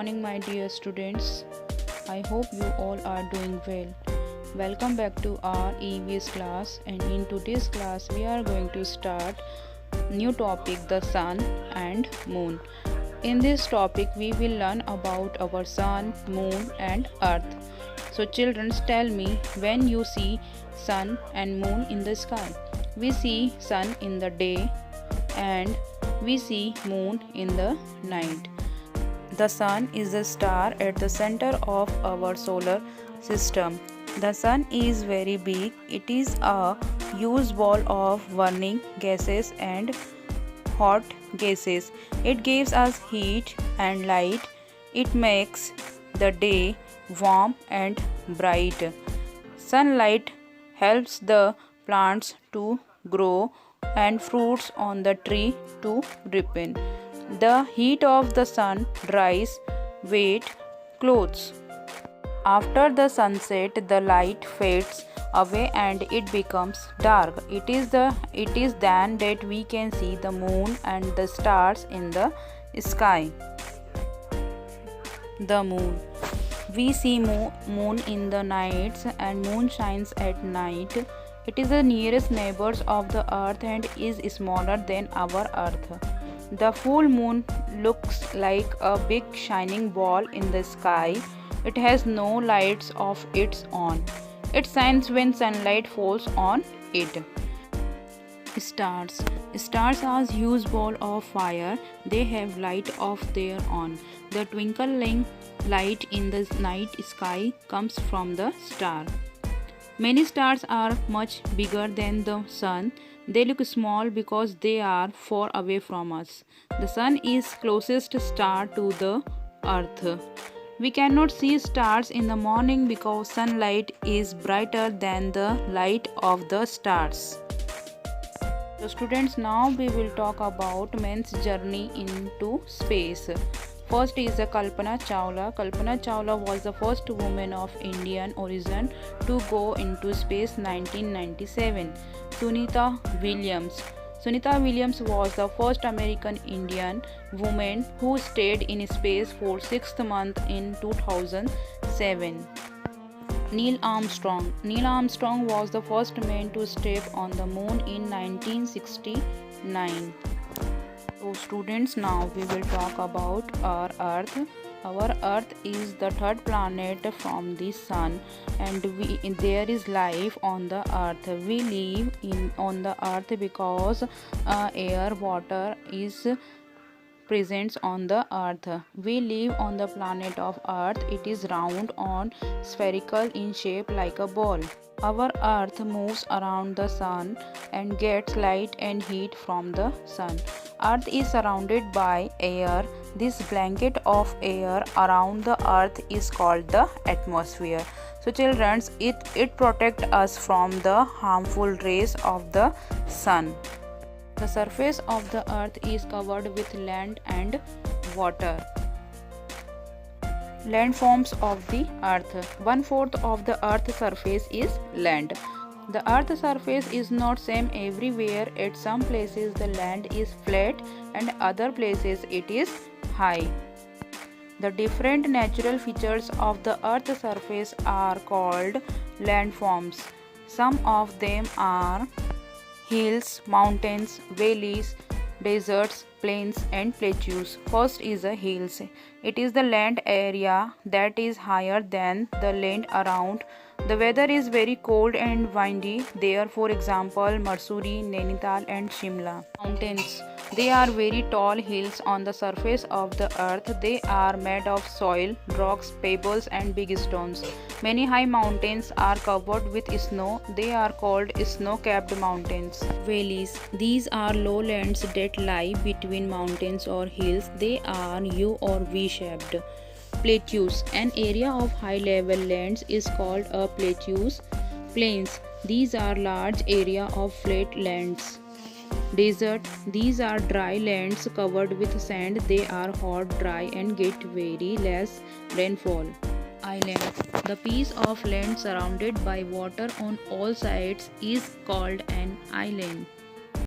morning, my dear students. I hope you all are doing well. Welcome back to our EVS class, and in today's class we are going to start new topic, the sun and moon. In this topic we will learn about our sun, moon and earth. So children, tell me, when you see sun and moon in the sky? We see sun in the day and we see moon in the night. The sun is a star at the center of our solar system. The sun is very big. It is a huge ball of burning gases and hot gases. It gives us heat and light. It makes the day warm and bright. Sunlight helps the plants to grow and fruits on the tree to ripen. The heat of the sun dries wet clothes. After the sunset, the light fades away and it becomes dark. It is then that we can see the moon and the stars in the sky. The moon. We see moon in the nights and moon shines at night. It is the nearest neighbors of the earth and is smaller than our earth. The full moon looks like a big shining ball in the sky. It has no lights of its own. It shines when sunlight falls on it. Stars. Stars are huge balls of fire. They have light of their own. The twinkling light in the night sky comes from the star. Many stars are much bigger than the sun. They look small because they are far away from us. The sun is closest star to the earth. We cannot see stars in the morning because sunlight is brighter than the light of the stars. So students, now we will talk about man's journey into space. First is Kalpana Chawla. Kalpana Chawla was the first woman of Indian origin to go into space 1997. Sunita Williams. Sunita Williams was the first American Indian woman who stayed in space for 6 months in 2007. Neil Armstrong. Neil Armstrong was the first man to step on the moon in 1969. So students, now we will talk about our earth. Our earth is the third planet from the sun, and there is life on the earth. We live on the earth because air, water is present on the earth. We live on the planet of earth. It is round and spherical in shape like a ball. Our earth moves around the sun and gets light and heat from the sun. Earth is surrounded by air. This blanket of air around the earth is called the atmosphere. So children, it protects us from the harmful rays of the sun. The surface of the earth is covered with land and water. Landforms of the earth. 1/4 of the earth's surface is land. The earth's surface is not same everywhere. At some places the land is flat and other places it is high. The different natural features of the earth's surface are called landforms. Some of them are hills, mountains, valleys, deserts, plains and plateaus. First is the hills. It is the land area that is higher than the land around. The weather is very cold and windy there, for example Mussoorie, Nainital and Shimla. Mountains. They are very tall hills on the surface of the earth. They are made of soil, rocks, pebbles and big stones. Many high mountains are covered with snow. They are called snow-capped mountains. Valleys. These are lowlands that lie between mountains or hills. They are U or V-shaped. Plateaus. An area of high-level lands is called a plateaus. Plains. These are large area of flat lands. Desert. These are dry lands covered with sand. They are hot, dry and get very less rainfall. Island. The piece of land surrounded by water on all sides is called an island.